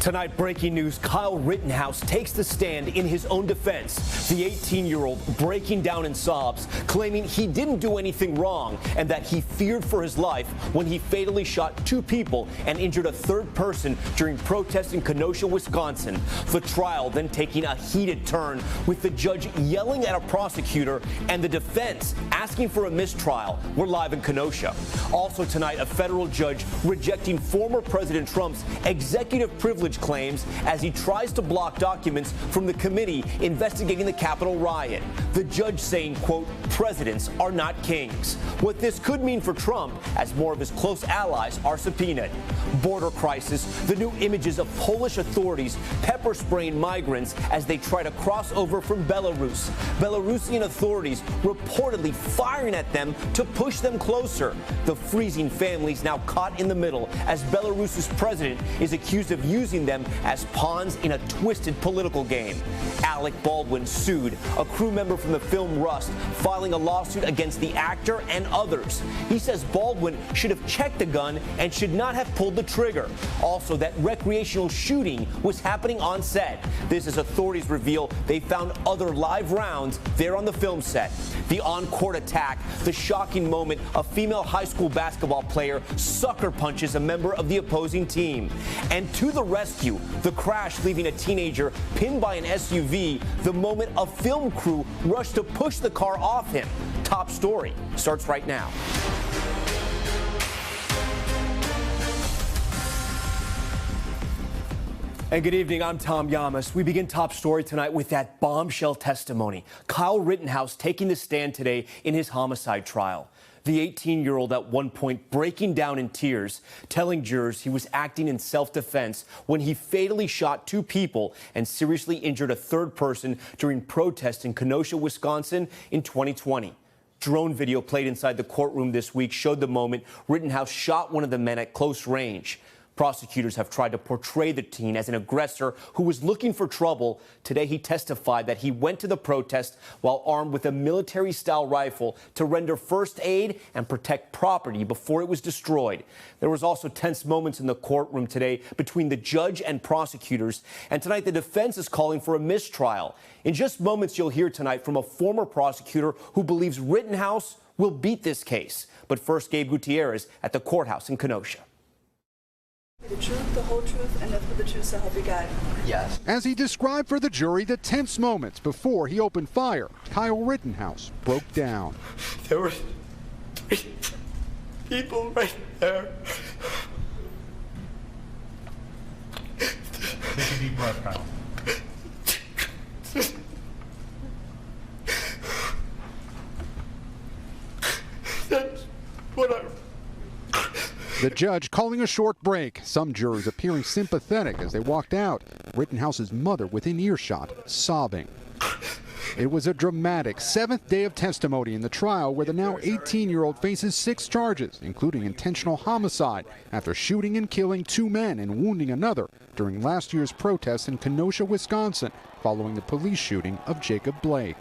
Tonight, breaking news, Kyle Rittenhouse takes the stand in his own defense. The 18-year-old breaking down in sobs, claiming he didn't do anything wrong and that he feared for his life when he fatally shot 2 people and injured a 3rd person during protests in Kenosha, Wisconsin. The trial then taking a heated turn, with the judge yelling at a prosecutor and the defense asking for a mistrial. We're live in Kenosha. Also tonight, a federal judge rejecting former President Trump's executive privilege claims as he tries to block documents from the committee investigating the Capitol riot. The judge saying, quote, presidents are not kings. What this could mean for Trump as more of his close allies are subpoenaed. Border crisis, the new images of Polish authorities pepper spraying migrants as they try to cross over from Belarus. Belarusian authorities reportedly firing at them to push them closer. The freezing families now caught in the middle as Belarus's president is accused of using them as pawns in a twisted political game. Alec Baldwin sued, a crew member from the film Rust, filing a lawsuit against the actor and others. He says Baldwin should have checked the gun and should not have pulled the trigger. Also, that recreational shooting was happening on set. This as authorities reveal they found other live rounds there on the film set. The on-court attack, the shocking moment a female high school basketball player sucker punches a member of the opposing team. And to the rescue, the crash leaving a teenager pinned by an SUV, the moment a film crew rushed to push the car off him. Top story starts right now. And good evening, I'm Tom Llamas. We begin Top Story tonight with that bombshell testimony. Kyle Rittenhouse taking the stand today in his homicide trial. The 18-year-old at one point breaking down in tears, telling jurors he was acting in self-defense when he fatally shot 2 people and seriously injured a 3rd person during protests in Kenosha, Wisconsin in 2020. Drone video played inside the courtroom this week showed the moment Rittenhouse shot one of the men at close range. Prosecutors have tried to portray the teen as an aggressor who was looking for trouble. Today, he testified that he went to the protest while armed with a military-style rifle to render first aid and protect property before it was destroyed. There was also tense moments in the courtroom today between the judge and prosecutors. And tonight, the defense is calling for a mistrial. In just moments, you'll hear tonight from a former prosecutor who believes Rittenhouse will beat this case. But first, Gabe Gutierrez at the courthouse in Kenosha. The truth, the whole truth, and nothing but the truth, so help you God. Yes. As he described for the jury the tense moments before he opened fire, Kyle Rittenhouse broke down. There were 3 people right there. Take a deep breath, Kyle. That's what I... The judge calling a short break. Some jurors appearing sympathetic as they walked out. Rittenhouse's mother within earshot, sobbing. It was a dramatic 7th day of testimony in the trial where the now 18-year-old faces 6 charges, including intentional homicide after shooting and killing 2 men and wounding another during last year's protests in Kenosha, Wisconsin, following the police shooting of Jacob Blake.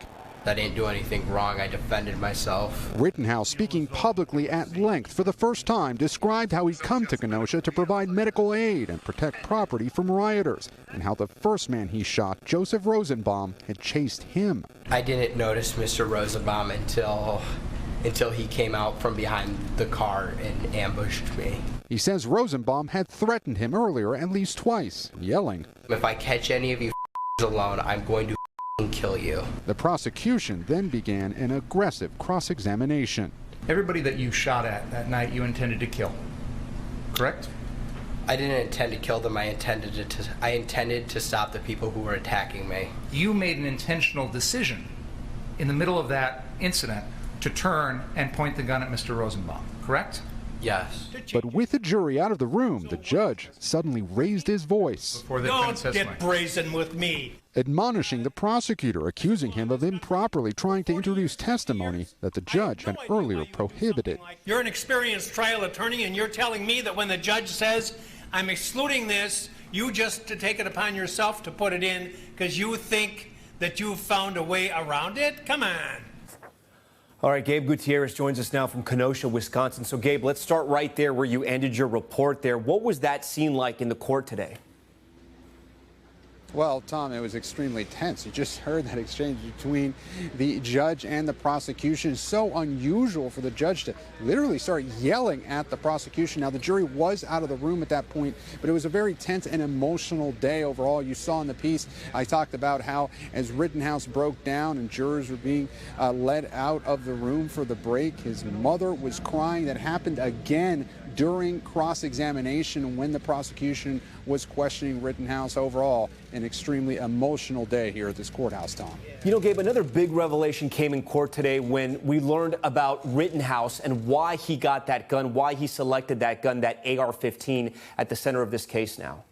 I didn't do anything wrong. I defended myself. Rittenhouse, speaking publicly at length for the first time, described how he'd come to Kenosha to provide medical aid and protect property from rioters, and how the first man he shot, Joseph Rosenbaum, had chased him. I didn't notice Mr. Rosenbaum until he came out from behind the car and ambushed me. He says Rosenbaum had threatened him earlier at least twice, yelling, "If I catch any of you alone, I'm going to kill you." The prosecution then began an aggressive cross-examination. Everybody that you shot at that night, you intended to kill, correct? I didn't intend to kill them. I intended to stop the people who were attacking me. You made an intentional decision in the middle of that incident to turn and point the gun at Mr. Rosenbaum, correct? Yes. But with the jury out of the room, the judge suddenly raised his voice. Don't get brazen with me. Admonishing the prosecutor, accusing him of improperly trying to introduce testimony that the judge had earlier prohibited. You're an experienced trial attorney, and you're telling me that when the judge says, I'm excluding this, you just to take it upon yourself to put it in because you think that you've found a way around it? Come on. All right, Gabe Gutierrez joins us now from Kenosha, Wisconsin. So, Gabe, let's start right there where you ended your report there. What was that scene like in the court today? Well, Tom, it was extremely tense. You just heard that exchange between the judge and the prosecution. It's so unusual for the judge to literally start yelling at the prosecution. Now, the jury was out of the room at that point, but it was a very tense and emotional day overall. You saw in the piece, I talked about how as Rittenhouse broke down and jurors were being led out of the room for the break, his mother was crying. That happened again during cross-examination when the prosecution was questioning Rittenhouse. Overall, an extremely emotional day here at this courthouse, Tom. You know, Gabe, another big revelation came in court today when we learned about Rittenhouse and why he got that gun, why he selected that gun, that AR-15, at the center of this case now.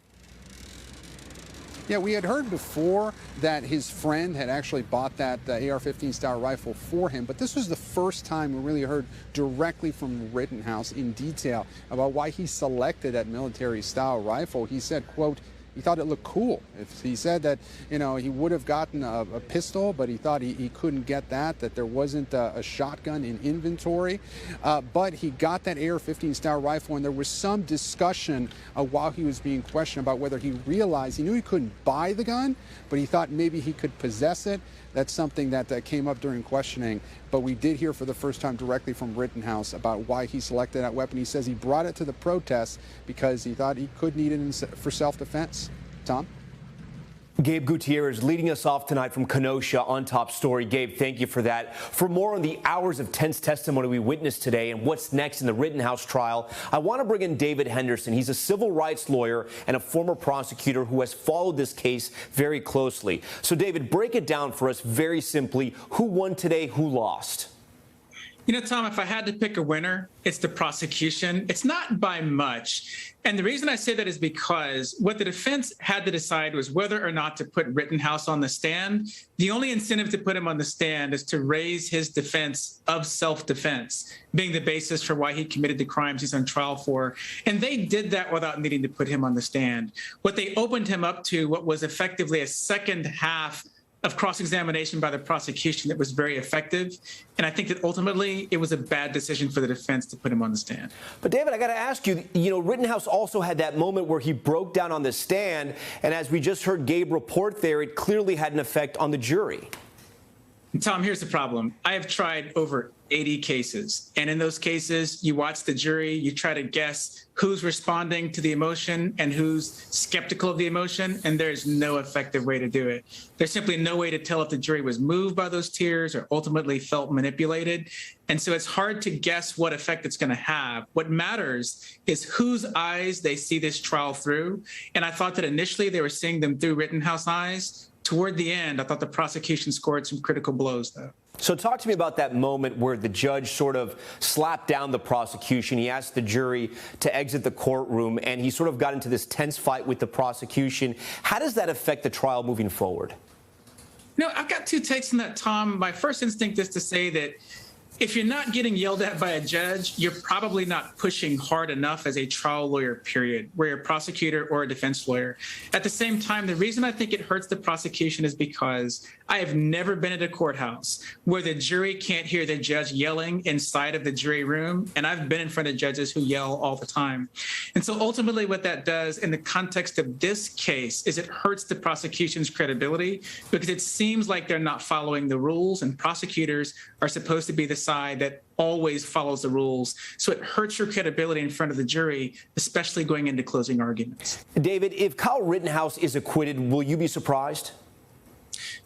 Yeah, we had heard before that his friend had actually bought that AR-15 style rifle for him, but this was the first time we really heard directly from Rittenhouse in detail about why he selected that military style rifle. He said, quote, he thought it looked cool. He said that, you know, he would have gotten a pistol, but he thought he couldn't get that there wasn't a shotgun in inventory. But he got that AR-15 style rifle, and there was some discussion while he was being questioned about whether he realized he knew he couldn't buy the gun, but he thought maybe he could possess it. That's something that came up during questioning, but we did hear for the first time directly from Rittenhouse about why he selected that weapon. He says he brought it to the protests because he thought he could need it for self-defense. Tom? Gabe Gutierrez leading us off tonight from Kenosha on Top Story. Gabe, thank you for that. For more on the hours of tense testimony we witnessed today and what's next in the Rittenhouse trial, I want to bring in David Henderson. He's a civil rights lawyer and a former prosecutor who has followed this case very closely. So, David, break it down for us very simply. Who won today? Who lost? You know, Tom, if I had to pick a winner, it's the prosecution. It's not by much. And the reason I say that is because what the defense had to decide was whether or not to put Rittenhouse on the stand. The only incentive to put him on the stand is to raise his defense of self-defense, being the basis for why he committed the crimes he's on trial for. And they did that without needing to put him on the stand. What they opened him up to, what was effectively a second half of cross-examination by the prosecution that was very effective. And I think that ultimately it was a bad decision for the defense to put him on the stand. But David, I got to ask you, Rittenhouse also had that moment where he broke down on the stand. And as we just heard Gabe report there, it clearly had an effect on the jury. Tom, here's the problem. I have tried over 80 cases. And in those cases, you watch the jury, you try to guess who's responding to the emotion and who's skeptical of the emotion, and there's no effective way to do it. There's simply no way to tell if the jury was moved by those tears or ultimately felt manipulated. And so it's hard to guess what effect it's going to have. What matters is whose eyes they see this trial through. And I thought that initially they were seeing them through Rittenhouse eyes. Toward the end, I thought the prosecution scored some critical blows, though. So talk to me about that moment where the judge sort of slapped down the prosecution. He asked the jury to exit the courtroom, and he sort of got into this tense fight with the prosecution. How does that affect the trial moving forward? No, I've got two takes on that, Tom. My first instinct is to say that if you're not getting yelled at by a judge, you're probably not pushing hard enough as a trial lawyer, period, where you're a prosecutor or a defense lawyer. At the same time, the reason I think it hurts the prosecution is because I have never been at a courthouse where the jury can't hear the judge yelling inside of the jury room. And I've been in front of judges who yell all the time. And so ultimately what that does in the context of this case is it hurts the prosecution's credibility because it seems like they're not following the rules, and prosecutors are supposed to be the side that always follows the rules. So it hurts your credibility in front of the jury, especially going into closing arguments. David, if Kyle Rittenhouse is acquitted, will you be surprised?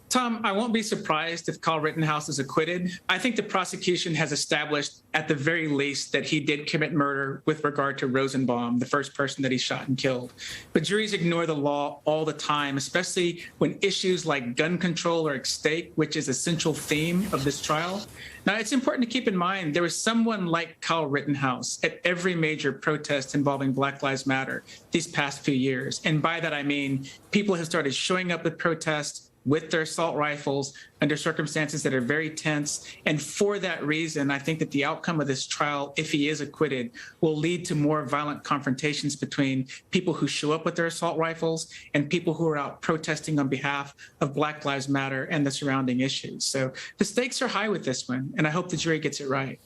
Tom, I won't be surprised if Kyle Rittenhouse is acquitted. I think the prosecution has established at the very least that he did commit murder with regard to Rosenbaum, the first person that he shot and killed. But juries ignore the law all the time, especially when issues like gun control are at stake, which is a central theme of this trial. Now, it's important to keep in mind there was someone like Kyle Rittenhouse at every major protest involving Black Lives Matter these past few years. And by that, I mean people have started showing up at protests with their assault rifles under circumstances that are very tense. And for that reason, I think that the outcome of this trial, if he is acquitted, will lead to more violent confrontations between people who show up with their assault rifles and people who are out protesting on behalf of Black Lives Matter and the surrounding issues. So the stakes are high with this one, and I hope the jury gets it right.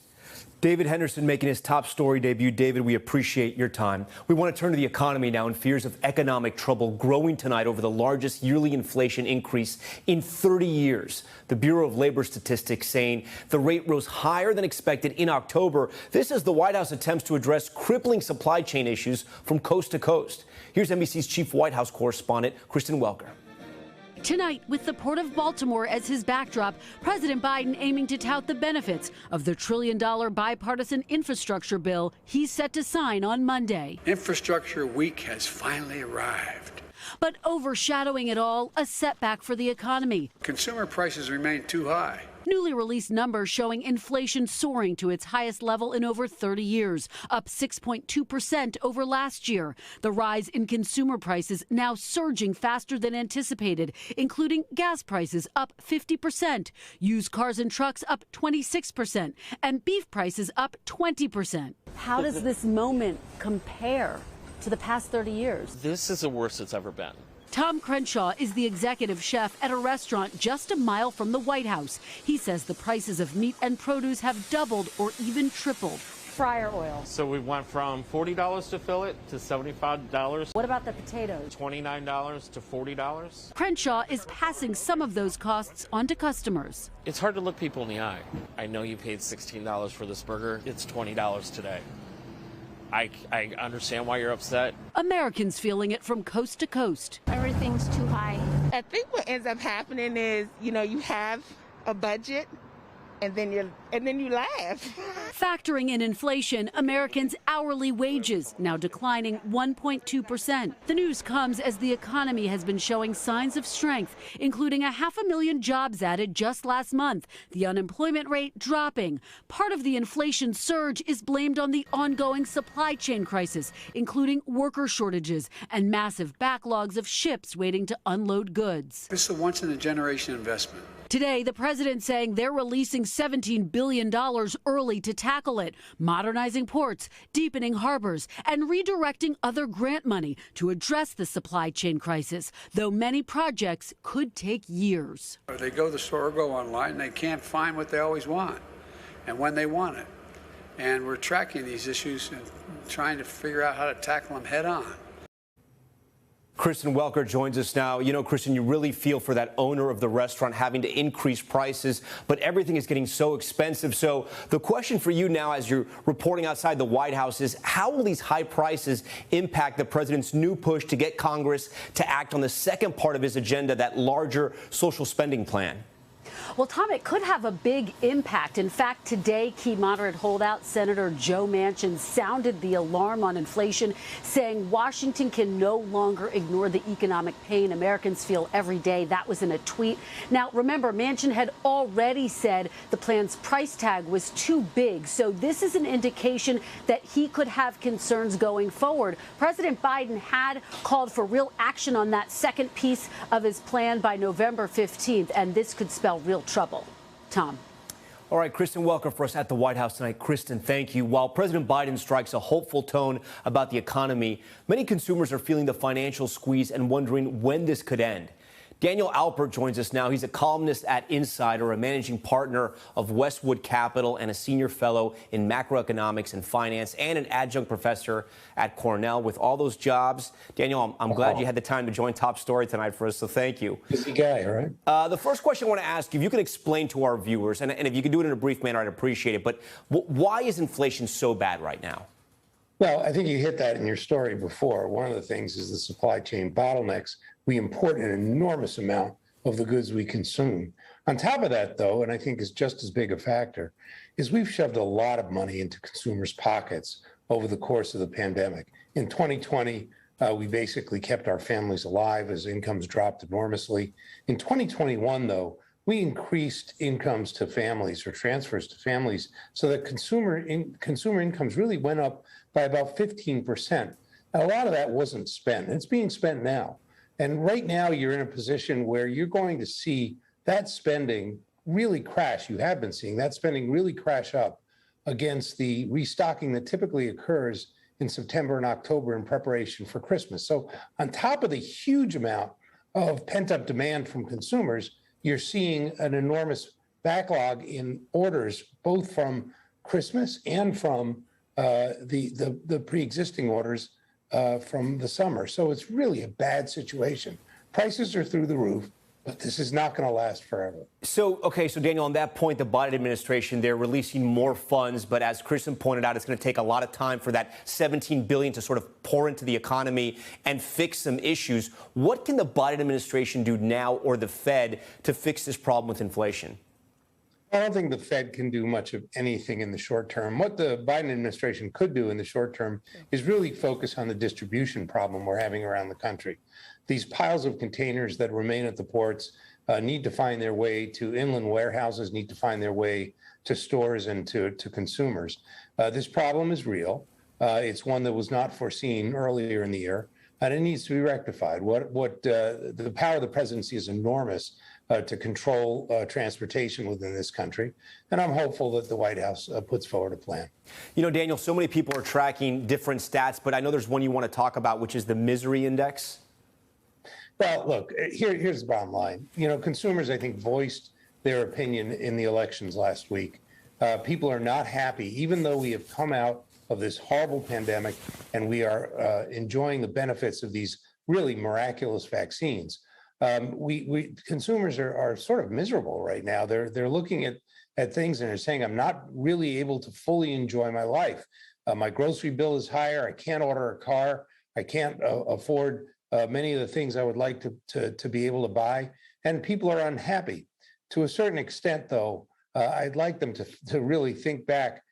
David Henderson making his top story debut. David, we appreciate your time. We want to turn to the economy now, and fears of economic trouble growing tonight over the largest yearly inflation increase in 30 years. The Bureau of Labor Statistics saying the rate rose higher than expected in October. This as the White House attempts to address crippling supply chain issues from coast to coast. Here's NBC's chief White House correspondent, Kristen Welker. Tonight, with the Port of Baltimore as his backdrop, President Biden aiming to tout the benefits of the $1 trillion bipartisan infrastructure bill he's set to sign on Monday. Infrastructure week has finally arrived. But overshadowing it all, a setback for the economy. Consumer prices remain too high. Newly released numbers showing inflation soaring to its highest level in over 30 years, up 6.2% over last year. The rise in consumer prices now surging faster than anticipated, including gas prices up 50%, used cars and trucks up 26%, and beef prices up 20%. How does this moment compare to the past 30 years? This is the worst it's ever been. Tom Crenshaw is the executive chef at a restaurant just a mile from the White House. He says the prices of meat and produce have doubled or even tripled. Fryer oil. So we went from $40 to fill it to $75. What about the potatoes? $29 to $40. Crenshaw is passing some of those costs on to customers. It's hard to look people in the eye. I know you paid $16 for this burger. It's $20 today. I understand why you're upset. Americans feeling it from coast to coast. Everything's too high. I think what ends up happening is, you have a budget and then you laugh. Factoring in inflation, Americans' hourly wages now declining 1.2%. The news comes as the economy has been showing signs of strength, including 500,000 jobs added just last month, the unemployment rate dropping. Part of the inflation surge is blamed on the ongoing supply chain crisis, including worker shortages and massive backlogs of ships waiting to unload goods. This is a once-in-a-generation investment. Today, the president saying they're releasing $17 billion early to tackle it, modernizing ports, deepening harbors, and redirecting other grant money to address the supply chain crisis, though many projects could take years. They go to the store or go online, and they can't find what they always want and when they want it. And we're tracking these issues and trying to figure out how to tackle them head on. Kristen Welker joins us now. You know, Kristen, you really feel for that owner of the restaurant having to increase prices, but everything is getting so expensive. So the question for you now, as you're reporting outside the White House, is how will these high prices impact the president's new push to get Congress to act on the second part of his agenda, that larger social spending plan? Well, Tom, it could have a big impact. In fact, today, key moderate holdout Senator Joe Manchin sounded the alarm on inflation, saying Washington can no longer ignore the economic pain Americans feel every day. That was in a tweet. Now, remember, Manchin had already said the plan's price tag was too big. So this is an indication that he could have concerns going forward. President Biden had called for real action on that second piece of his plan by November 15th, and this could spell real trouble. Tom. All right, Kristen Welker for us at the White House tonight. Kristen, thank you. While President Biden strikes a hopeful tone about the economy, many consumers are feeling the financial squeeze and wondering when this could end. Daniel Alpert joins us now. He's a columnist at Insider, a managing partner of Westwood Capital, and a senior fellow in macroeconomics and finance, and an adjunct professor at Cornell. With all those jobs, Daniel, I'm glad you had the time to join Top Story tonight for us, so thank you. Busy guy, all right? The first question I want to ask you, if you could explain to our viewers, and if you could do it in a brief manner, I'd appreciate it, but why is inflation so bad right now? Well, I think you hit that in your story before. One of the things is the supply chain bottlenecks. We import an enormous amount of the goods we consume. On top of that, though, and I think is just as big a factor, is we've shoved a lot of money into consumers' pockets over the course of the pandemic. In 2020, we basically kept our families alive as incomes dropped enormously. In 2021, though, we increased incomes to families, or transfers to families, so that consumer incomes really went up by about 15%. A lot of that wasn't spent. It's being spent now. And right now, you're in a position where you're going to see that spending really crash. You have been seeing that spending really crash up against the restocking that typically occurs in September and October in preparation for Christmas. So on top of the huge amount of pent-up demand from consumers, you're seeing an enormous backlog in orders, both from Christmas and from the pre-existing orders from the summer. So it's really a bad situation. Prices are through the roof, but this is not going to last forever. So Daniel, on that point, the Biden administration, they're releasing more funds, but as Kristen pointed out, it's going to take a lot of time for that $17 billion to sort of pour into the economy and fix some issues. What can the Biden administration do now, or the Fed, to fix this problem with inflation? I don't think the Fed can do much of anything in the short term. What the Biden administration could do in the short term is really focus on the distribution problem we're having around the country. These piles of containers that remain at the ports need to find their way to inland warehouses, need to find their way to stores and to consumers. This problem is real. It's one that was not foreseen earlier in the year, and it needs to be rectified. The power of the presidency is enormous to control transportation within this country. And I'm hopeful that the White House puts forward a plan. You know, Daniel, so many people are tracking different stats, but I know there's one you want to talk about, which is the misery index. Well, look, here's the bottom line. You know, consumers, I think, voiced their opinion in the elections last week. People are not happy, even though we have come out of this horrible pandemic and we are enjoying the benefits of these really miraculous vaccines. Consumers are sort of miserable right now. They're looking at things and they're saying, I'm not really able to fully enjoy my life. My grocery bill is higher. I can't order a car. I can't afford many of the things I would like to be able to buy. And people are unhappy. To a certain extent, though, I'd like them to really think back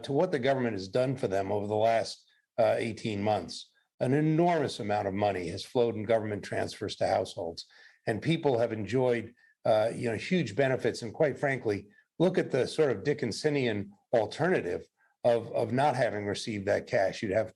to what the government has done for them over the last 18 months. An enormous amount of money has flowed in government transfers to households, and people have enjoyed, huge benefits. And quite frankly, look at the sort of Dickensian alternative of not having received that cash. You'd have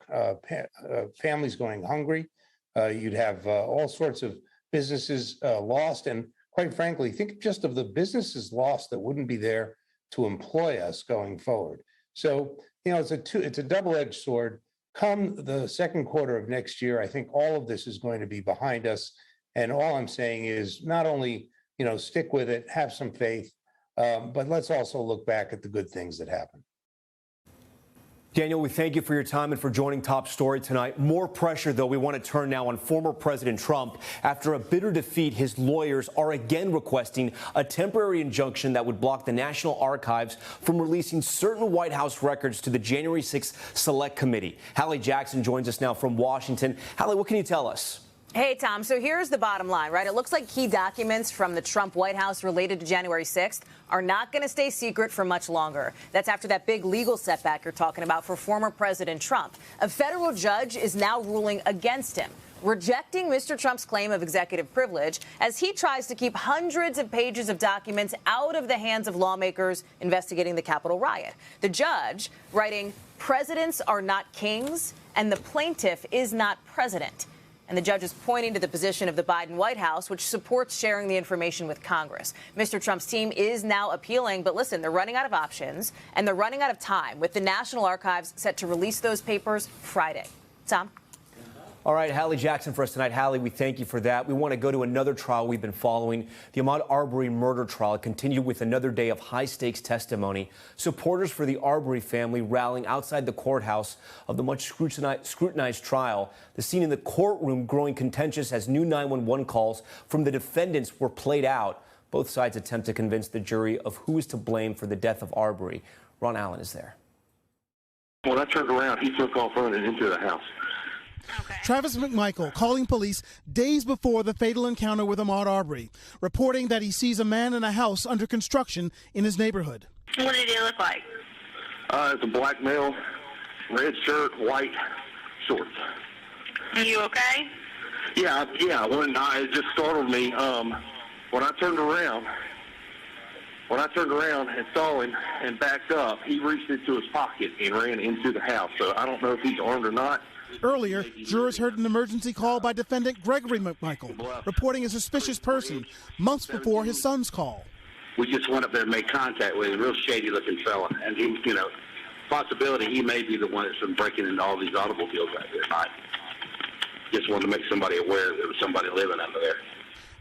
families going hungry. You'd have all sorts of businesses lost, and quite frankly, think just of the businesses lost that wouldn't be there to employ us going forward. So, it's a double-edged sword. Come the second quarter of next year, I think all of this is going to be behind us. And all I'm saying is not only, stick with it, have some faith, but let's also look back at the good things that happened. Daniel, we thank you for your time and for joining Top Story tonight. More pressure, though, we want to turn now on former President Trump. After a bitter defeat, his lawyers are again requesting a temporary injunction that would block the National Archives from releasing certain White House records to the January 6th Select Committee. Hallie Jackson joins us now from Washington. Hallie, what can you tell us? Hey, Tom. So here's the bottom line, right? It looks like key documents from the Trump White House related to January 6th are not going to stay secret for much longer. That's after that big legal setback you're talking about for former President Trump. A federal judge is now ruling against him, rejecting Mr. Trump's claim of executive privilege as he tries to keep hundreds of pages of documents out of the hands of lawmakers investigating the Capitol riot. The judge writing, "Presidents are not kings, and the plaintiff is not president." And the judge is pointing to the position of the Biden White House, which supports sharing the information with Congress. Mr. Trump's team is now appealing, but listen, they're running out of options, and they're running out of time, with the National Archives set to release those papers Friday. Tom? All right, Hallie Jackson for us tonight. Hallie, we thank you for that. We want to go to another trial we've been following, the Ahmaud Arbery murder trial. It continued with another day of high-stakes testimony. Supporters for the Arbery family rallying outside the courthouse of the much scrutinized trial. The scene in the courtroom growing contentious as new 911 calls from the defendants were played out. Both sides attempt to convince the jury of who is to blame for the death of Arbery. Ron Allen is there. When I turned around, he took off running into the house. Travis McMichael calling police days before the fatal encounter with Ahmaud Arbery, reporting that he sees a man in a house under construction in his neighborhood. What did he look like? It's a black male, red shirt, white shorts. Are you okay? Yeah. It just startled me. When I turned around and saw him and backed up, he reached into his pocket and ran into the house. So I don't know if he's armed or not. Earlier, jurors heard an emergency call by defendant Gregory McMichael, reporting a suspicious person months before his son's call. We just went up there and made contact with a real shady-looking fella, and he, possibility he may be the one that's been breaking into all these automobiles out there at night. Just wanted to make somebody aware there was somebody living under there.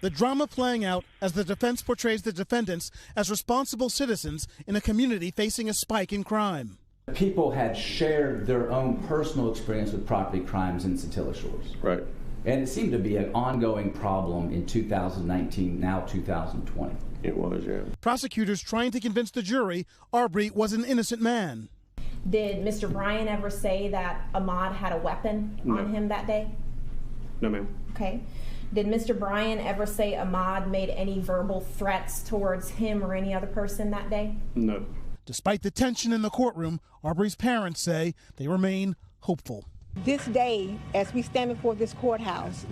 The drama playing out as the defense portrays the defendants as responsible citizens in a community facing a spike in crime. People had shared their own personal experience with property crimes in Satilla Shores. Right. And it seemed to be an ongoing problem in 2019, now 2020. It was, yeah. Prosecutors trying to convince the jury Arbery was an innocent man. Did Mr. Bryan ever say that Ahmaud had a weapon on him that day? No, ma'am. Okay. Did Mr. Bryan ever say Ahmaud made any verbal threats towards him or any other person that day? No. Despite the tension in the courtroom, Arbery's parents say they remain hopeful. This day, as we stand before this courthouse,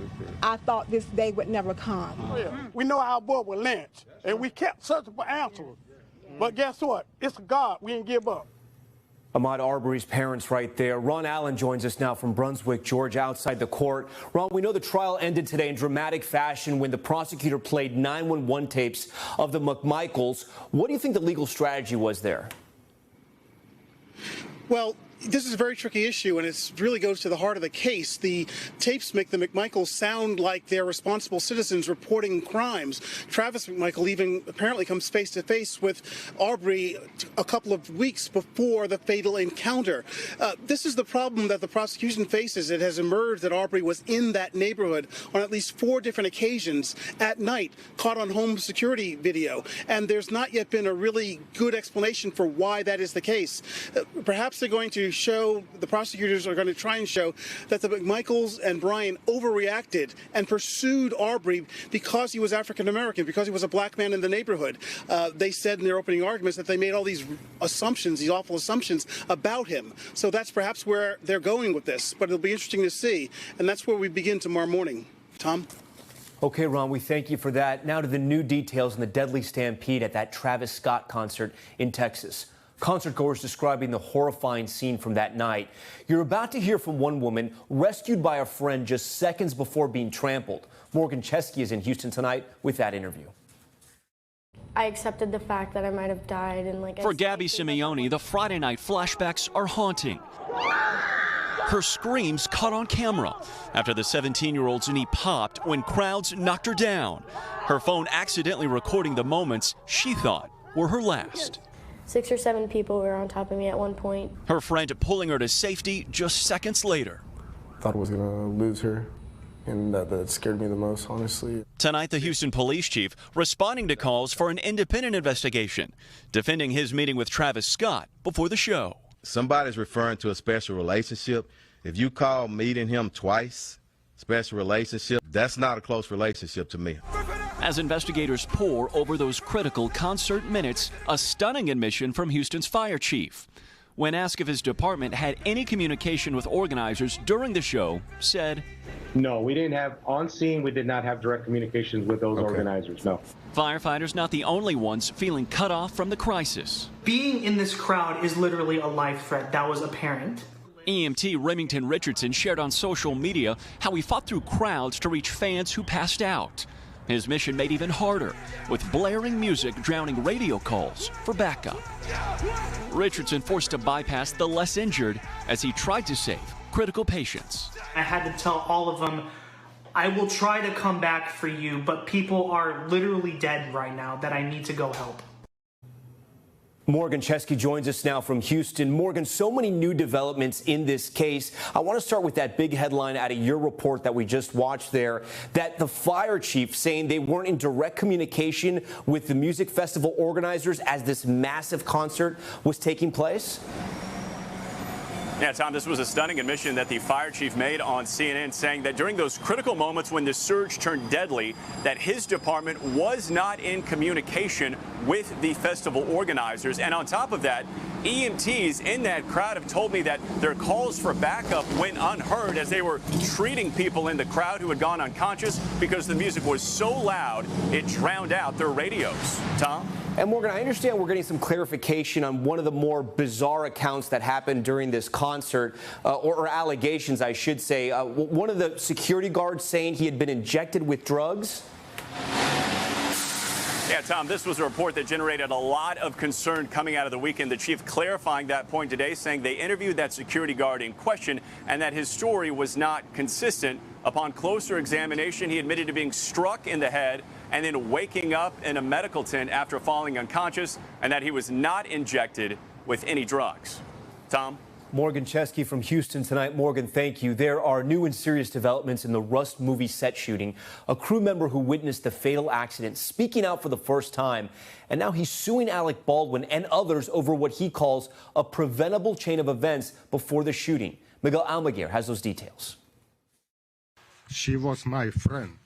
I thought this day would never come. We know our boy was lynched, and we kept searching for answers. But guess what? It's God. We didn't give up. Ahmaud Arbery's parents right there. Ron Allen joins us now from Brunswick, Georgia, outside the court. Ron, we know the trial ended today in dramatic fashion when the prosecutor played 911 tapes of the McMichaels. What do you think the legal strategy was there? Well, this is a very tricky issue, and it really goes to the heart of the case. The tapes make the McMichaels sound like they're responsible citizens reporting crimes. Travis McMichael even apparently comes face-to-face with Arbery a couple of weeks before the fatal encounter. This is the problem that the prosecution faces. It has emerged that Arbery was in that neighborhood on at least 4 different occasions at night, caught on home security video, and there's not yet been a really good explanation for why that is the case. Perhaps they're going to the prosecutors are going to try and show that the McMichaels and Bryan overreacted and pursued Arbery because he was African American, because he was a black man in the neighborhood. They said in their opening arguments that they made all these assumptions, these awful assumptions about him. So that's perhaps where they're going with this, but it'll be interesting to see. And that's where we begin tomorrow morning. Tom? Okay, Ron, we thank you for that. Now to the new details in the deadly stampede at that Travis Scott concert in Texas. Concertgoers describing the horrifying scene from that night. You're about to hear from one woman rescued by a friend just seconds before being trampled. Morgan Chesky is in Houston tonight with that interview. I accepted the fact that I might have died. And For Gabby Simeone, the Friday night flashbacks are haunting. Her screams caught on camera after the 17-year-old's knee popped when crowds knocked her down. Her phone accidentally recording the moments she thought were her last. 6 or 7 people were on top of me at one point. Her friend pulling her to safety just seconds later. Thought I was gonna lose her, and that scared me the most, honestly. Tonight, the Houston police chief responding to calls for an independent investigation, defending his meeting with Travis Scott before the show. Somebody's referring to a special relationship. If you call meeting him twice, special relationship, that's not a close relationship to me. As investigators pore over those critical concert minutes, a stunning admission from Houston's fire chief. When asked if his department had any communication with organizers during the show, said, "No, we didn't have, on scene, we did not have direct communications with those organizers, no." Firefighters not the only ones feeling cut off from the crisis. Being in this crowd is literally a life threat. That was apparent. EMT Remington Richardson shared on social media how he fought through crowds to reach fans who passed out. His mission made even harder, with blaring music drowning radio calls for backup. Richardson forced to bypass the less injured as he tried to save critical patients. I had to tell all of them, I will try to come back for you, but people are literally dead right now that I need to go help. Morgan Chesky joins us now from Houston. Morgan, so many new developments in this case. I want to start with that big headline out of your report that we just watched there, that the fire chief saying they weren't in direct communication with the music festival organizers as this massive concert was taking place. Yeah, Tom, this was a stunning admission that the fire chief made on CNN, saying that during those critical moments when the surge turned deadly, that his department was not in communication with the festival organizers. And on top of that, EMTs in that crowd have told me that their calls for backup went unheard as they were treating people in the crowd who had gone unconscious because the music was so loud it drowned out their radios. Tom? And Morgan, I understand we're getting some clarification on one of the more bizarre accounts that happened during this concert, or allegations, I should say. One of the security guards saying he had been injected with drugs. Yeah, Tom, this was a report that generated a lot of concern coming out of the weekend. The chief clarifying that point today, saying they interviewed that security guard in question and that his story was not consistent Upon closer examination, he admitted to being struck in the head and then waking up in a medical tent after falling unconscious, and that he was not injected with any drugs. Tom? Morgan Chesky from Houston tonight. Morgan, thank you. There are new and serious developments in the Rust movie set shooting. A crew member who witnessed the fatal accident speaking out for the first time, and now he's suing Alec Baldwin and others over what he calls a preventable chain of events before the shooting. Miguel Almaguer has those details. She was my friend.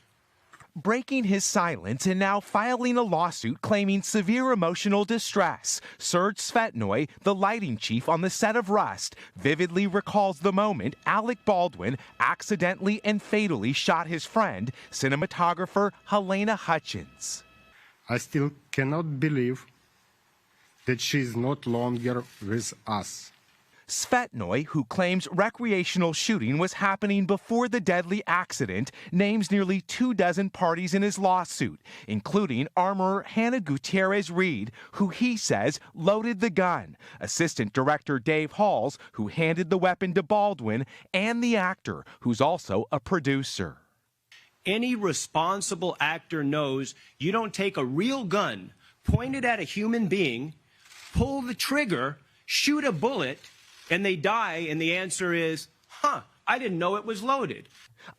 Breaking his silence and now filing a lawsuit claiming severe emotional distress. Serge Svetnoy, the lighting chief on the set of Rust, vividly recalls the moment Alec Baldwin accidentally and fatally shot his friend, cinematographer Helena Hutchins. I still cannot believe that she is not longer with us. Svetnoy, who claims recreational shooting was happening before the deadly accident, names nearly 24 parties in his lawsuit, including armorer Hannah Gutierrez-Reed, who he says loaded the gun, assistant director Dave Halls, who handed the weapon to Baldwin, and the actor, who's also a producer. Any responsible actor knows you don't take a real gun, point it at a human being, pull the trigger, shoot a bullet, and they die, and the answer is, I didn't know it was loaded.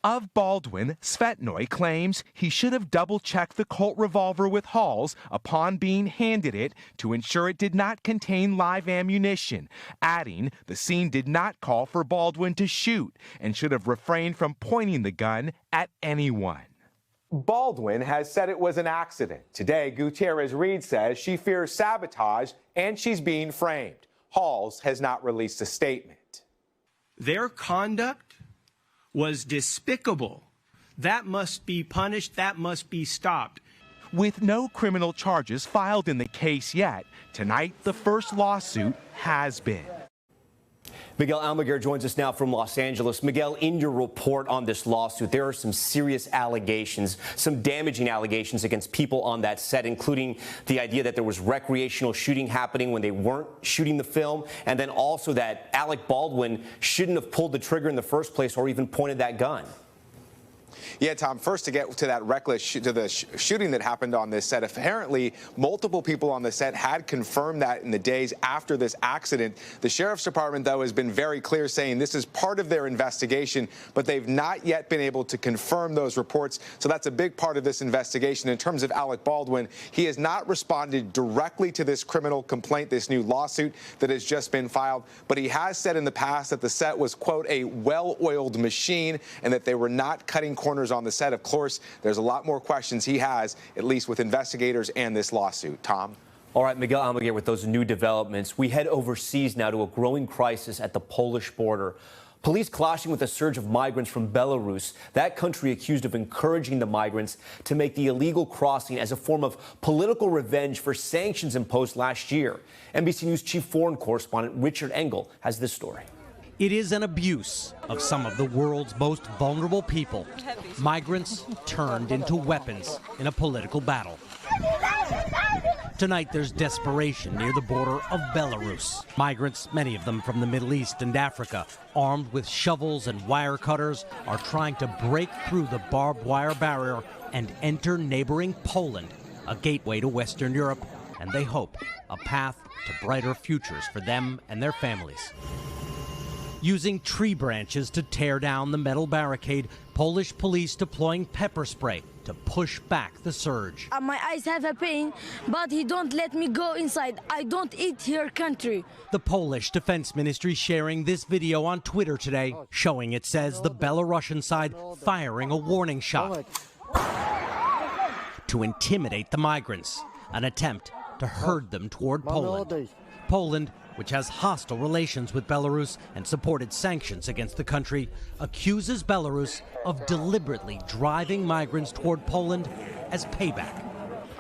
Of Baldwin, Svetnoy claims he should have double-checked the Colt revolver with Halls upon being handed it to ensure it did not contain live ammunition, adding the scene did not call for Baldwin to shoot and should have refrained from pointing the gun at anyone. Baldwin has said it was an accident. Today, Gutierrez-Reed says she fears sabotage and she's being framed. Halls has not released a statement. Their conduct was despicable. That must be punished. That must be stopped. With no criminal charges filed in the case yet, tonight the first lawsuit has been. Miguel Almaguer joins us now from Los Angeles. Miguel, in your report on this lawsuit, there are some serious allegations, some damaging allegations against people on that set, including the idea that there was recreational shooting happening when they weren't shooting the film, and then also that Alec Baldwin shouldn't have pulled the trigger in the first place or even pointed that gun. Yeah, Tom, first to get to that reckless shooting that happened on this set, apparently multiple people on the set had confirmed that in the days after this accident. The Sheriff's Department, though, has been very clear, saying this is part of their investigation, but they've not yet been able to confirm those reports. So that's a big part of this investigation. In terms of Alec Baldwin, he has not responded directly to this criminal complaint, this new lawsuit that has just been filed, but he has said in the past that the set was, quote, a well-oiled machine and that they were not cutting corners on the set. Of course, there's a lot more questions he has, at least with investigators and this lawsuit. Tom? All right, Miguel Almaguer with those new developments. We head overseas now to a growing crisis at the Polish border. Police clashing with a surge of migrants from Belarus, that country accused of encouraging the migrants to make the illegal crossing as a form of political revenge for sanctions imposed last year. NBC News chief foreign correspondent Richard Engel has this story. It is an abuse of some of the world's most vulnerable people. Migrants turned into weapons in a political battle. Tonight, there's desperation near the border of Belarus. Migrants, many of them from the Middle East and Africa, armed with shovels and wire cutters, are trying to break through the barbed wire barrier and enter neighboring Poland, a gateway to Western Europe, and they hope a path to brighter futures for them and their families. Using tree branches to tear down the metal barricade, Polish police deploying pepper spray to push back the surge. My eyes have a pain, but he don't let me go inside. I don't eat here country. The Polish Defense Ministry sharing this video on Twitter today, showing it says the Belarusian side firing a warning shot to intimidate the migrants, an attempt to herd them toward Poland. Poland, which has hostile relations with Belarus and supported sanctions against the country, accuses Belarus of deliberately driving migrants toward Poland as payback.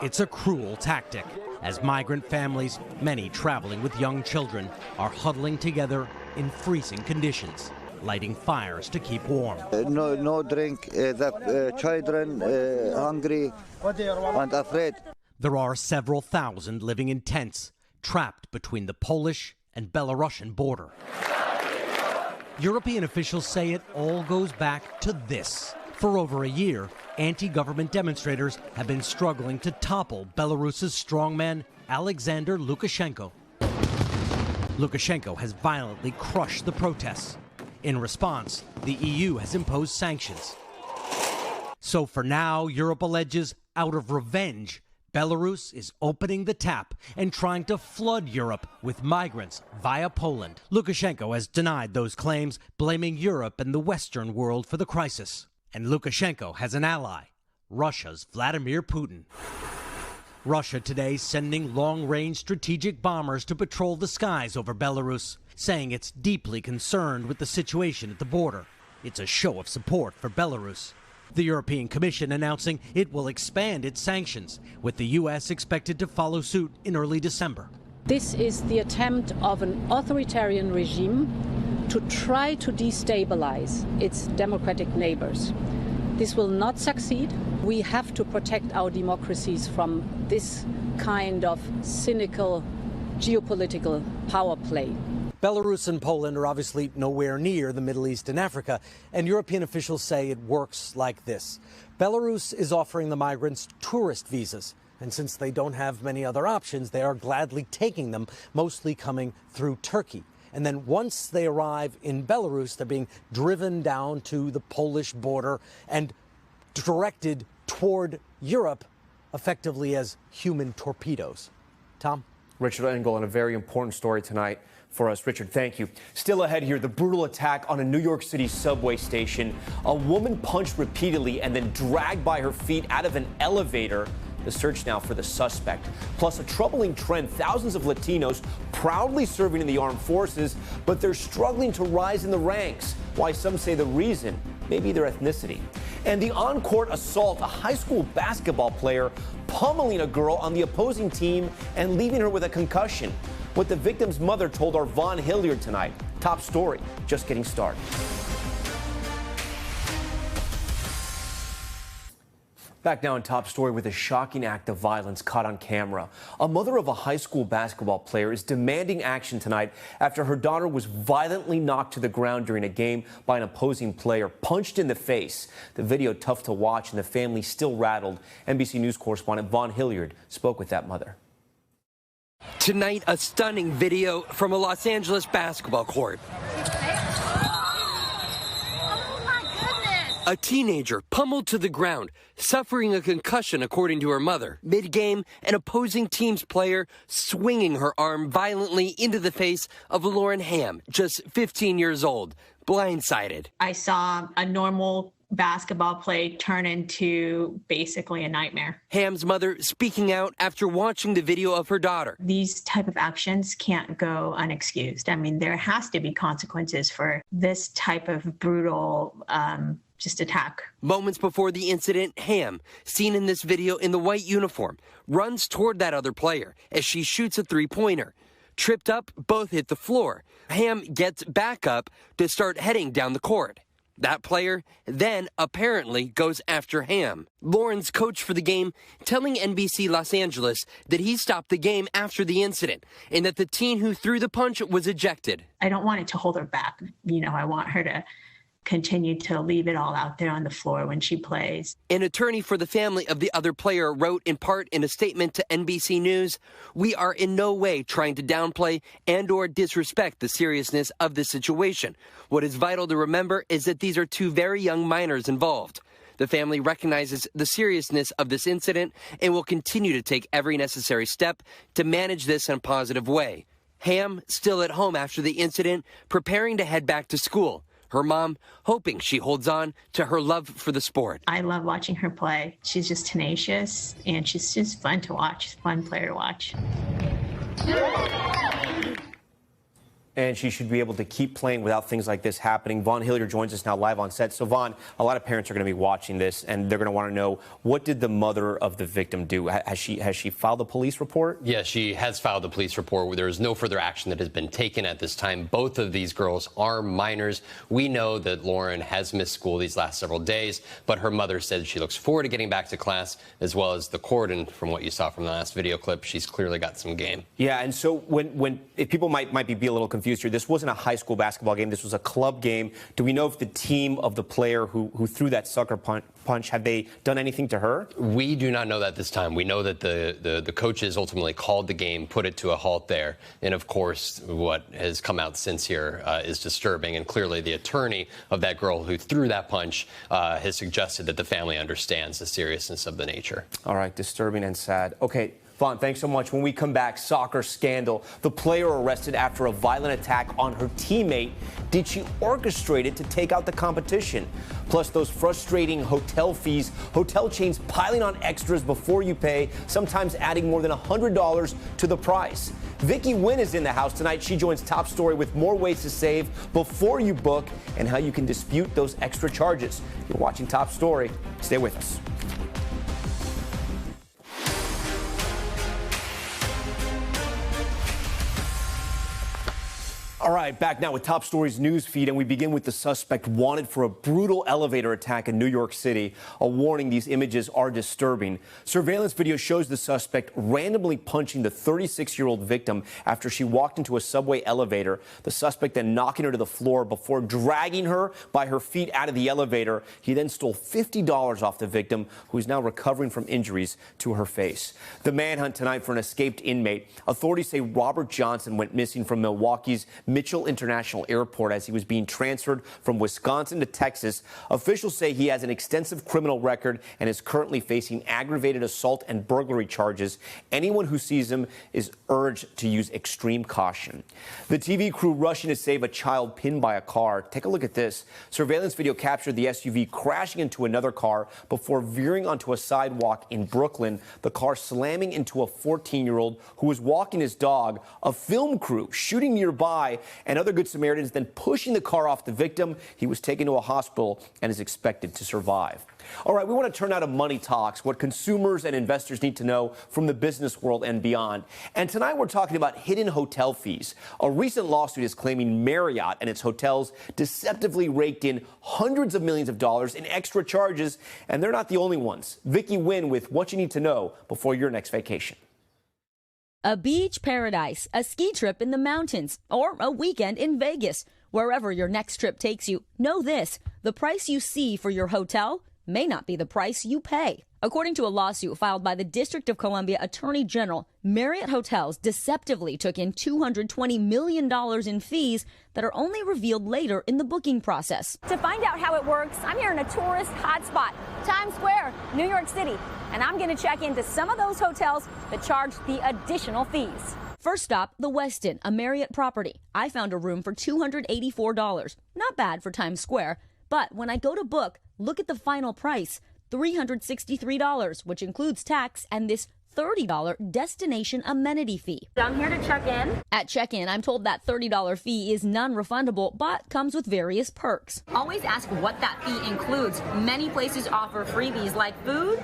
It's a cruel tactic, as migrant families, many traveling with young children, are huddling together in freezing conditions, lighting fires to keep warm. No drink, the children hungry and afraid. There are several thousand living in tents, trapped between the Polish and Belarusian border. European officials say it all goes back to this. For over a year, anti-government demonstrators have been struggling to topple Belarus's strongman Alexander Lukashenko. Lukashenko has violently crushed the protests. In response, the EU has imposed sanctions. So for now, Europe alleges, out of revenge, Belarus is opening the tap and trying to flood Europe with migrants via Poland. Lukashenko has denied those claims, blaming Europe and the Western world for the crisis. And Lukashenko has an ally, Russia's Vladimir Putin. Russia today sending long-range strategic bombers to patrol the skies over Belarus, saying it's deeply concerned with the situation at the border. It's a show of support for Belarus. The European Commission announcing it will expand its sanctions, with the U.S. expected to follow suit in early December. This is the attempt of an authoritarian regime to try to destabilize its democratic neighbors. This will not succeed. We have to protect our democracies from this kind of cynical geopolitical power play. Belarus and Poland are obviously nowhere near the Middle East and Africa, and European officials say it works like this. Belarus is offering the migrants tourist visas, and since they don't have many other options, they are gladly taking them, mostly coming through Turkey. And then once they arrive in Belarus, they're being driven down to the Polish border and directed toward Europe, effectively as human torpedoes. Tom? Richard Engel, and a very important story tonight for us. Richard, thank you. Still ahead here, the brutal attack on a New York City subway station. A woman punched repeatedly and then dragged by her feet out of an elevator. The search now for the suspect. Plus, a troubling trend. Thousands of Latinos proudly serving in the armed forces, but they're struggling to rise in the ranks. Why some say the reason may be their ethnicity. And the on-court assault, a high school basketball player pummeling a girl on the opposing team and leaving her with a concussion. What the victim's mother told our Vaughn Hilliard tonight. Top story, just getting started. Back now in Top Story with a shocking act of violence caught on camera. A mother of a high school basketball player is demanding action tonight after her daughter was violently knocked to the ground during a game by an opposing player, punched in the face. The video tough to watch and the family still rattled. NBC News correspondent Vaughn Hilliard spoke with that mother. Tonight, a stunning video from a Los Angeles basketball court. A teenager pummeled to the ground, suffering a concussion according to her mother. Mid-game, an opposing team's player swinging her arm violently into the face of Lauren Ham, just 15 years old, blindsided. I saw a normal basketball play turn into basically a nightmare. Ham's mother speaking out after watching the video of her daughter. These type of actions can't go unexcused. I mean, there has to be consequences for this type of brutal just attack. Moments before the incident, Ham, seen in this video in the white uniform, runs toward that other player as she shoots a three-pointer. Tripped up, both hit the floor. Ham gets back up to start heading down the court. That player then apparently goes after Ham. Lauren's coach for the game telling NBC Los Angeles that he stopped the game after the incident and that the teen who threw the punch was ejected. I don't want it to hold her back. You know, I want her to continue to leave it all out there on the floor when she plays. An attorney for the family of the other player wrote in part in a statement to NBC News, "We are in no way trying to downplay and or disrespect the seriousness of this situation. What is vital to remember is that these are two very young minors involved. The family recognizes the seriousness of this incident and will continue to take every necessary step to manage this in a positive way." Ham still at home after the incident, preparing to head back to school. Her mom hoping she holds on to her love for the sport. I love watching her play. She's just tenacious, and she's just fun to watch, fun player to watch. And she should be able to keep playing without things like this happening. Vaughn Hilliard joins us now live on set. So, Vaughn, a lot of parents are going to be watching this, and they're going to want to know, what did the mother of the victim do? Has she filed a police report? Yes, she has filed a police report. There is no further action that has been taken at this time. Both of these girls are minors. We know that Lauren has missed school these last several days, but her mother said she looks forward to getting back to class, as well as the court. And from what you saw from the last video clip, she's clearly got some game. Yeah, and so if people might be a little confused confused here. This wasn't a high school basketball game. This was a club game. Do we know if the team of the player who threw that sucker punch, have they done anything to her? We do not know that this time. We know that the coaches ultimately called the game, put it to a halt there. And, of course, what has come out since here is disturbing. And clearly the attorney of that girl who threw that punch has suggested that the family understands the seriousness of the nature. All right, disturbing and sad. Okay. Vaughn, thanks so much. When we come back, soccer scandal. The player arrested after a violent attack on her teammate. Did she orchestrate it to take out the competition? Plus, those frustrating hotel fees, hotel chains piling on extras before you pay, sometimes adding more than $100 to the price. Vicky Nguyen is in the house tonight. She joins Top Story with more ways to save before you book and how you can dispute those extra charges. You're watching Top Story. Stay with us. All right, back now with Top Story's news feed, and we begin with the suspect wanted for a brutal elevator attack in New York City. A warning, these images are disturbing. Surveillance video shows the suspect randomly punching the 36-year-old victim after she walked into a subway elevator. The suspect then knocking her to the floor before dragging her by her feet out of the elevator. He then stole $50 off the victim, who is now recovering from injuries to her face. The manhunt tonight for an escaped inmate. Authorities say Robert Johnson went missing from Milwaukee's Mitchell International Airport as he was being transferred from Wisconsin to Texas. Officials say he has an extensive criminal record and is currently facing aggravated assault and burglary charges. Anyone who sees him is urged to use extreme caution. The TV crew rushing to save a child pinned by a car. Take a look at this. Surveillance video captured the SUV crashing into another car before veering onto a sidewalk in Brooklyn, the car slamming into a 14-year-old who was walking his dog. A film crew shooting nearby and other Good Samaritans then pushing the car off the victim. He was taken to a hospital and is expected to survive. All right, we want to turn now to Money Talks, what consumers and investors need to know from the business world and beyond. And tonight we're talking about hidden hotel fees. A recent lawsuit is claiming Marriott and its hotels deceptively raked in hundreds of millions of dollars in extra charges, and they're not the only ones. Vicky Nguyen with what you need to know before your next vacation. A beach paradise, a ski trip in the mountains, or a weekend in Vegas. Wherever your next trip takes you, know this: the price you see for your hotel may not be the price you pay. According to a lawsuit filed by the District of Columbia Attorney General, Marriott Hotels deceptively took in $220 million in fees that are only revealed later in the booking process. To find out how it works, I'm here in a tourist hotspot, Times Square, New York City, and I'm going to check into some of those hotels that charge the additional fees. First stop, the Westin, a Marriott property. I found a room for $284. Not bad for Times Square, but when I go to book, look at the final price. $363, which includes tax and this $30 destination amenity fee. I'm here to check in. At check-in, I'm told that $30 fee is non-refundable, but comes with various perks. Always ask what that fee includes. Many places offer freebies like food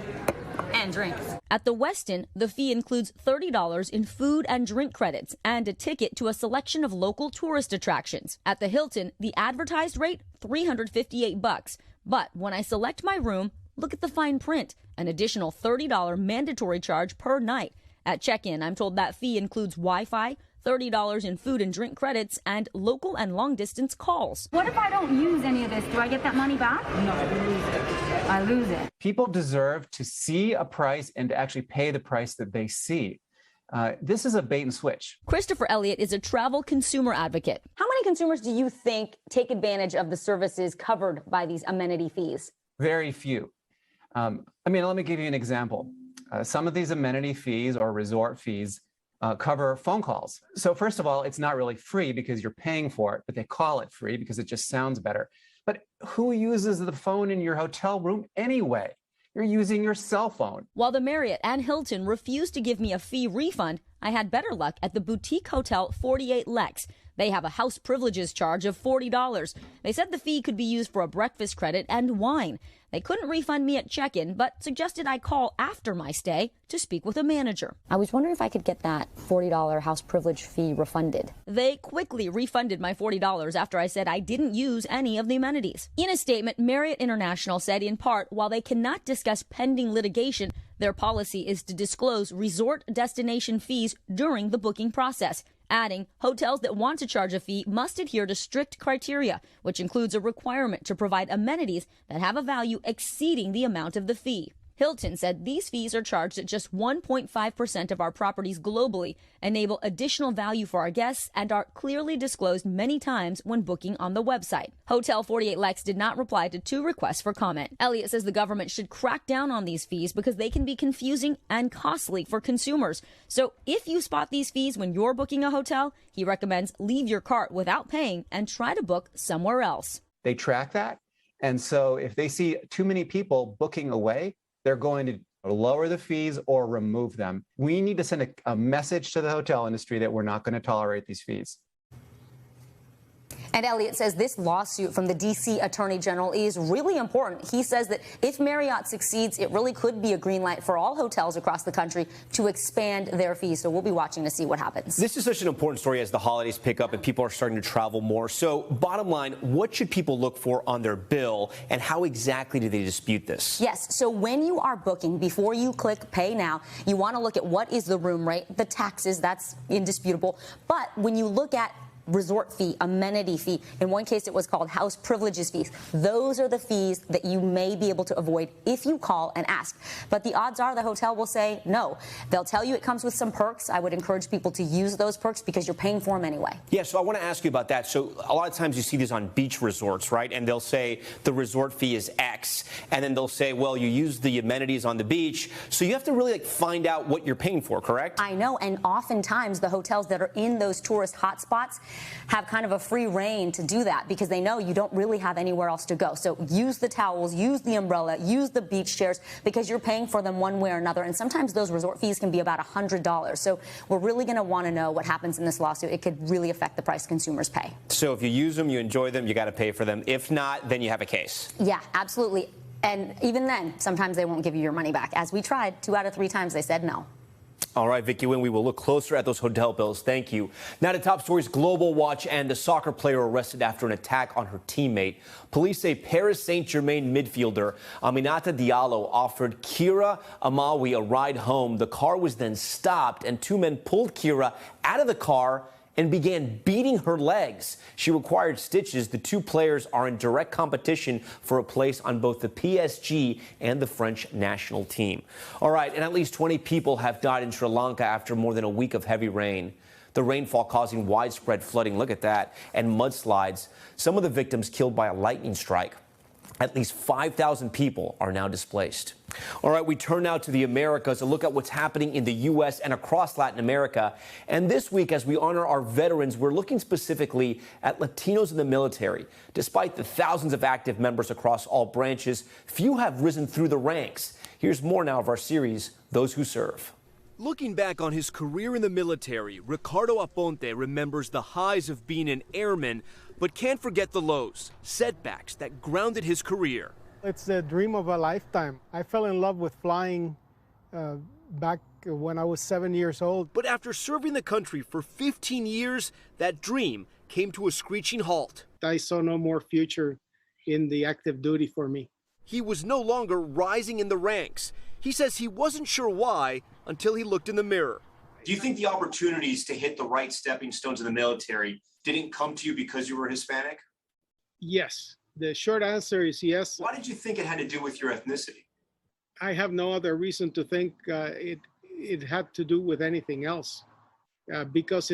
and drinks. At the Westin, the fee includes $30 in food and drink credits and a ticket to a selection of local tourist attractions. At the Hilton, the advertised rate, $358. But when I select my room, look at the fine print, an additional $30 mandatory charge per night. At check-in, I'm told that fee includes Wi-Fi, $30 in food and drink credits, and local and long-distance calls. What if I don't use any of this? Do I get that money back? No, you lose it. I lose it. People deserve to see a price and to actually pay the price that they see. This is a bait and switch. Christopher Elliott is a travel consumer advocate. How many consumers do you think take advantage of the services covered by these amenity fees? Very few. Let me give you an example. Some of these amenity fees or resort fees cover phone calls. So first of all, it's not really free because you're paying for it, but they call it free because it just sounds better. But who uses the phone in your hotel room anyway? You're using your cell phone. While the Marriott and Hilton refused to give me a fee refund, I had better luck at the boutique hotel 48 Lex. They have a house privileges charge of $40. They said the fee could be used for a breakfast credit and wine. They couldn't refund me at check-in, but suggested I call after my stay to speak with a manager. I was wondering if I could get that $40 house privilege fee refunded. They quickly refunded my $40 after I said I didn't use any of the amenities. In a statement, Marriott International said in part, while they cannot discuss pending litigation, their policy is to disclose resort destination fees during the booking process. adding hotels that want to charge a fee must adhere to strict criteria, which includes a requirement to provide amenities that have a value exceeding the amount of the fee. Hilton said these fees are charged at just 1.5% of our properties globally, enable additional value for our guests, and are clearly disclosed many times when booking on the website. Hotel 48 Lex did not reply to 2 requests for comment. Elliott says the government should crack down on these fees because they can be confusing and costly for consumers. So if you spot these fees when you're booking a hotel, he recommends leave your cart without paying and try to book somewhere else. They track that. And so if they see too many people booking away, they're going to lower the fees or remove them. We need to send a message to the hotel industry that we're not going to tolerate these fees. And Elliott says this lawsuit from the D.C. Attorney General is really important. He says that if Marriott succeeds, it really could be a green light for all hotels across the country to expand their fees. So we'll be watching to see what happens. This is such an important story as the holidays pick up and people are starting to travel more. So bottom line, what should people look for on their bill and how exactly do they dispute this? Yes. So when you are booking, before you click pay now, you want to look at what is the room rate, the taxes, that's indisputable. But when you look at resort fee, amenity fee. In one case, it was called house privileges fees. Those are the fees that you may be able to avoid if you call and ask. But the odds are the hotel will say no. They'll tell you it comes with some perks. I would encourage people to use those perks because you're paying for them anyway. Yeah, so I want to ask you about that. So a lot of times you see these on beach resorts, right? And they'll say the resort fee is X. And then they'll say, well, you use the amenities on the beach. So you have to really find out what you're paying for, correct? I know. And oftentimes the hotels that are in those tourist hotspots have kind of a free reign to do that because they know you don't really have anywhere else to go. So use the towels, use the umbrella, use the beach chairs because you're paying for them one way or another. And sometimes those resort fees can be about $100. So we're really going to want to know what happens in this lawsuit. It could really affect the price consumers pay. So if you use them, you enjoy them, you got to pay for them. If not, then you have a case. Yeah, absolutely. And even then, sometimes they won't give you your money back. As we tried, 2 out of 3 times they said no. All right, Vicki Wynn, we will look closer at those hotel bills. Thank you. Now to top stories, Global Watch and the soccer player arrested after an attack on her teammate. Police say Paris Saint-Germain midfielder Aminata Diallo offered Kira Amawi a ride home. The car was then stopped and 2 men pulled Kira out of the car and began beating her legs. She required stitches. The 2 players are in direct competition for a place on both the PSG and the French national team. All right, and at least 20 people have died in Sri Lanka after more than a week of heavy rain. The rainfall causing widespread flooding, look at that, and mudslides. Some of the victims killed by a lightning strike. At least 5,000 people are now displaced. All right, we turn now to the Americas, a look at what's happening in the U.S. and across Latin America. And this week, as we honor our veterans, we're looking specifically at Latinos in the military. Despite the thousands of active members across all branches, few have risen through the ranks. Here's more now of our series, Those Who Serve. Looking back on his career in the military, Ricardo Aponte remembers the highs of being an airman, but can't forget the lows, setbacks that grounded his career. It's the dream of a lifetime. I fell in love with flying back when I was 7 years old. But after serving the country for 15 years, that dream came to a screeching halt. I saw no more future in the active duty for me. He was no longer rising in the ranks. He says he wasn't sure why until he looked in the mirror. Do you think the opportunities to hit the right stepping stones in the military didn't come to you because you were Hispanic? Yes. The short answer is yes. Why did you think it had to do with your ethnicity? I have no other reason to think it had to do with anything else because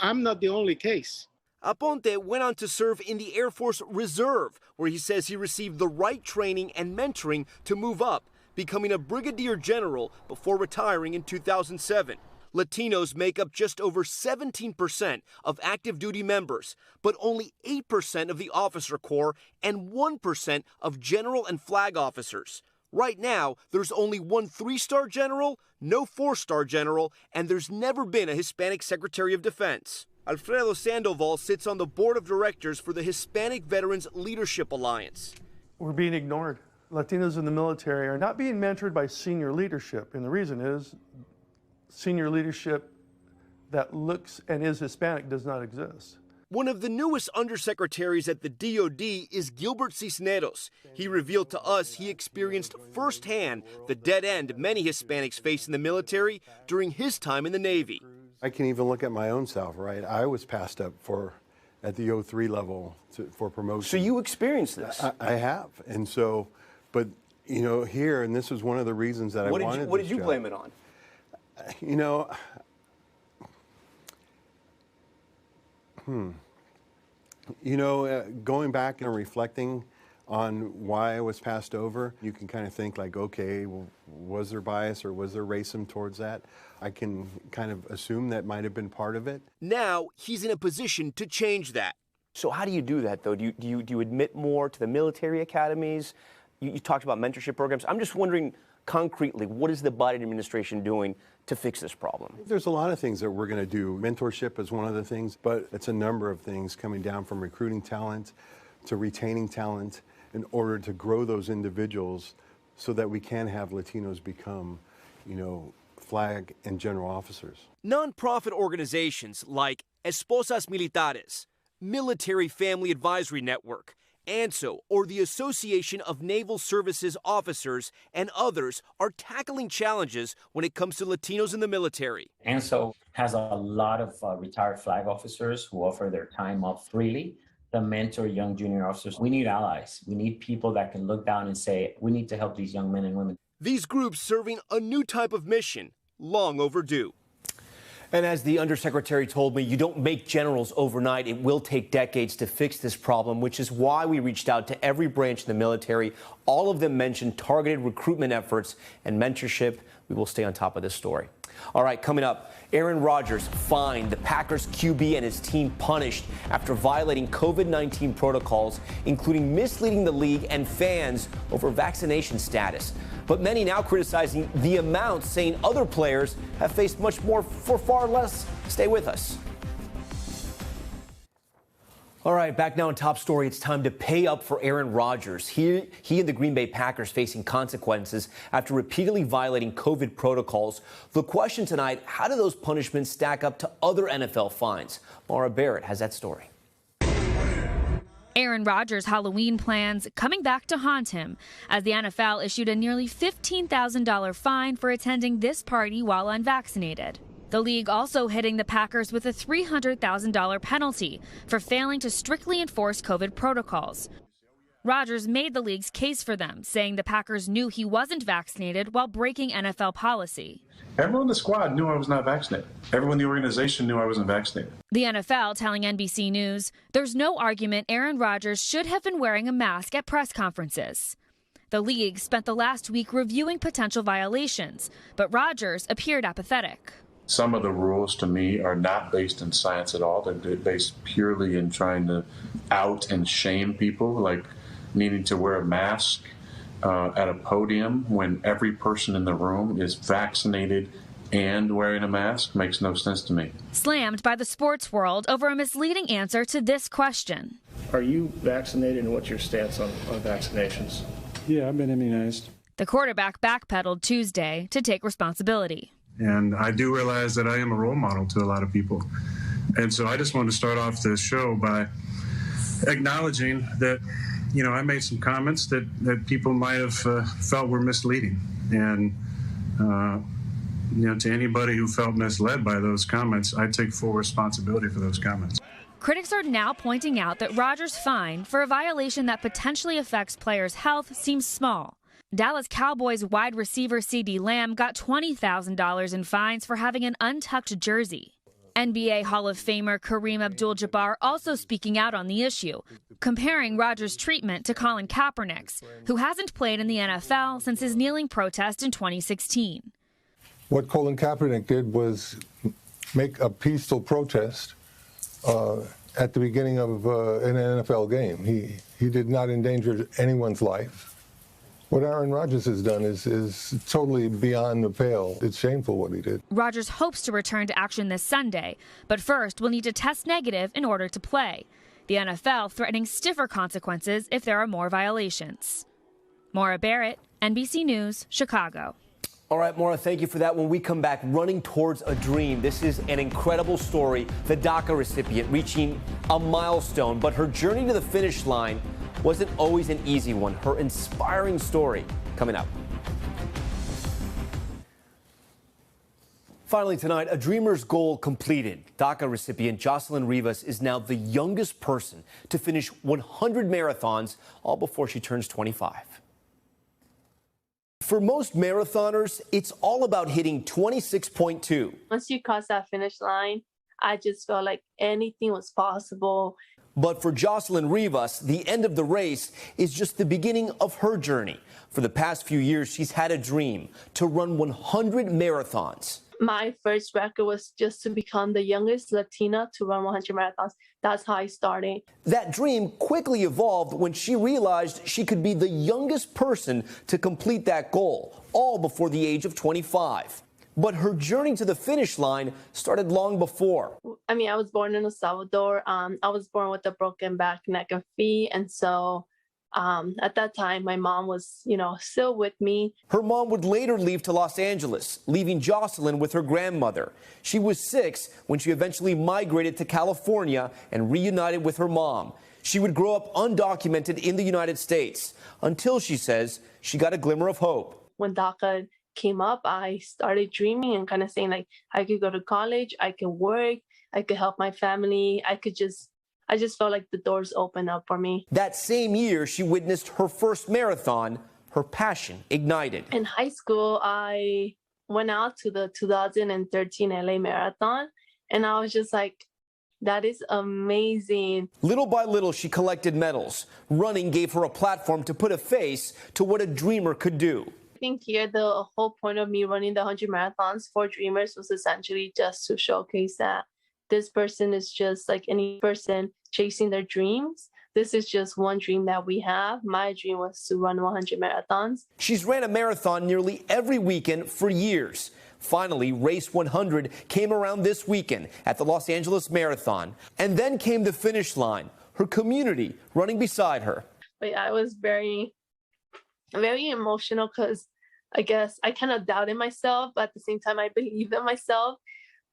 I'm not the only case. Aponte went on to serve in the Air Force Reserve, where he says he received the right training and mentoring to move up, becoming a brigadier general before retiring in 2007. Latinos make up just over 17% of active duty members, but only 8% of the officer corps and 1% of general and flag officers. Right now, there's only 1 3-star general, no 4-star general, and there's never been a Hispanic Secretary of Defense. Alfredo Sandoval sits on the board of directors for the Hispanic Veterans Leadership Alliance. We're being ignored. Latinos in the military are not being mentored by senior leadership, and the reason is senior leadership that looks and is Hispanic does not exist. One of the newest undersecretaries at the DOD is Gilbert Cisneros. He revealed to us he experienced firsthand the dead end many Hispanics face in the military during his time in the Navy. I can even look at my own self, right? I was passed up at the 03 level for promotion. So you experienced this? I have. And so, but, you know, here, and this was one of the reasons that I wanted What did you job. blame it on? You know, going back and reflecting on why I was passed over, you can kind of think like, okay, well, was there bias or was there racism towards that? I can kind of assume that might have been part of it. Now he's in a position to change that. So how do you do that, though? Do you admit more to the military academies? You talked about mentorship programs. I'm just wondering concretely, what is the Biden administration doing to fix this problem? There's a lot of things that we're going to do. Mentorship is one of the things, but it's a number of things coming down from recruiting talent to retaining talent in order to grow those individuals so that we can have Latinos become, flag and general officers. Nonprofit organizations like Esposas Militares, Military Family Advisory Network, ANSO, or the Association of Naval Services Officers, and others are tackling challenges when it comes to Latinos in the military. ANSO has a lot of retired flag officers who offer their time up freely to mentor young junior officers. We need allies. We need people that can look down and say, we need to help these young men and women. These groups serving a new type of mission, long overdue. And as the undersecretary told me, you don't make generals overnight. It will take decades to fix this problem, which is why we reached out to every branch in the military. All of them mentioned targeted recruitment efforts and mentorship. We will stay on top of this story. All right, coming up, Aaron Rodgers fined, the Packers QB and his team punished after violating COVID-19 protocols, including misleading the league and fans over vaccination status. But many now criticizing the amount, saying other players have faced much more for far less. Stay with us. All right, back now on Top Story. It's time to pay up for Aaron Rodgers. He and the Green Bay Packers facing consequences after repeatedly violating COVID protocols. The question tonight, how do those punishments stack up to other NFL fines? Maura Barrett has that story. Aaron Rodgers' Halloween plans coming back to haunt him as the NFL issued a nearly $15,000 fine for attending this party while unvaccinated. The league also hitting the Packers with a $300,000 penalty for failing to strictly enforce COVID protocols. Rodgers made the league's case for them, saying the Packers knew he wasn't vaccinated while breaking NFL policy. Everyone in the squad knew I was not vaccinated. Everyone in the organization knew I wasn't vaccinated. The NFL telling NBC News there's no argument Aaron Rodgers should have been wearing a mask at press conferences. The league spent the last week reviewing potential violations, but Rodgers appeared apathetic. Some of the rules to me are not based in science at all. They're based purely in trying to out and shame people, like needing to wear a mask at a podium when every person in the room is vaccinated and wearing a mask makes no sense to me. Slammed by the sports world over a misleading answer to this question. Are you vaccinated, and what's your stance on vaccinations? Yeah, I've been immunized. The quarterback backpedaled Tuesday to take responsibility. And I do realize that I am a role model to a lot of people. And so I just wanted to start off this show by acknowledging that, I made some comments that people might have felt were misleading. And, to anybody who felt misled by those comments, I take full responsibility for those comments. Critics are now pointing out that Rodgers' fine for a violation that potentially affects players' health seems small. Dallas Cowboys wide receiver CeeDee Lamb got $20,000 in fines for having an untucked jersey. NBA Hall of Famer Kareem Abdul-Jabbar also speaking out on the issue, comparing Rodgers' treatment to Colin Kaepernick's, who hasn't played in the NFL since his kneeling protest in 2016. What Colin Kaepernick did was make a peaceful protest at the beginning of an NFL game. He did not endanger anyone's life. What Aaron Rodgers has done is totally beyond the pale. It's shameful what he did. Rodgers hopes to return to action this Sunday, but first will need to test negative in order to play. The NFL threatening stiffer consequences if there are more violations. Maura Barrett, NBC News, Chicago. All right, Maura, thank you for that. When we come back, running towards a dream. This is an incredible story. The DACA recipient reaching a milestone, but her journey to the finish line wasn't always an easy one. Her inspiring story coming up. Finally tonight, a dreamer's goal completed. DACA recipient Jocelyn Rivas is now the youngest person to finish 100 marathons, all before she turns 25. For most marathoners, it's all about hitting 26.2. Once you cross that finish line, I just felt like anything was possible. But for Jocelyn Rivas, the end of the race is just the beginning of her journey. For the past few years, she's had a dream to run 100 marathons. My first record was just to become the youngest Latina to run 100 marathons. That's how I started. That dream quickly evolved when she realized she could be the youngest person to complete that goal, all before the age of 25. But her journey to the finish line started long before. I mean, I was born in El Salvador. I was born with a broken back, neck, and feet. And so at that time, my mom was, still with me. Her mom would later leave to Los Angeles, leaving Jocelyn with her grandmother. She was 6 when she eventually migrated to California and reunited with her mom. She would grow up undocumented in the United States until, she says, she got a glimmer of hope. When DACA came up, I started dreaming and kind of saying, like, I could go to college, I could work, I could help my family, I just felt like the doors opened up for me. That same year, she witnessed her first marathon. Her passion ignited. In high school, I went out to the 2013 LA Marathon, and I was just like, that is amazing. Little by little, she collected medals. Running gave her a platform to put a face to what a dreamer could do. I think here the whole point of me running the 100 marathons for dreamers was essentially just to showcase that this person is just like any person chasing their dreams. This is just one dream that we have. My dream was to run 100 marathons. She's ran a marathon nearly every weekend for years. Finally, race 100 came around this weekend at the Los Angeles Marathon. And then came the finish line, her community running beside her. But I was very emotional because I guess I kind of doubted myself, but at the same time, I believed in myself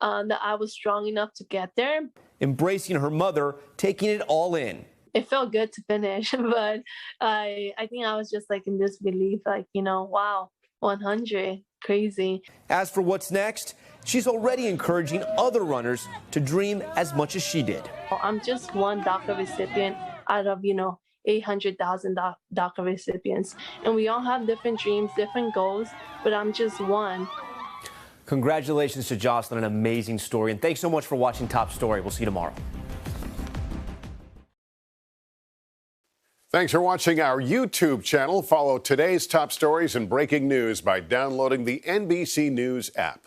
that I was strong enough to get there. Embracing her mother, taking it all in. It felt good to finish, but I think I was just like in disbelief, like, wow, 100, crazy. As for what's next, she's already encouraging other runners to dream as much as she did. I'm just one DACA recipient out of, 800,000 DACA recipients. And we all have different dreams, different goals, but I'm just one. Congratulations to Jocelyn, an amazing story. And thanks so much for watching Top Story. We'll see you tomorrow. Thanks for watching our YouTube channel. Follow today's top stories and breaking news by downloading the NBC News app.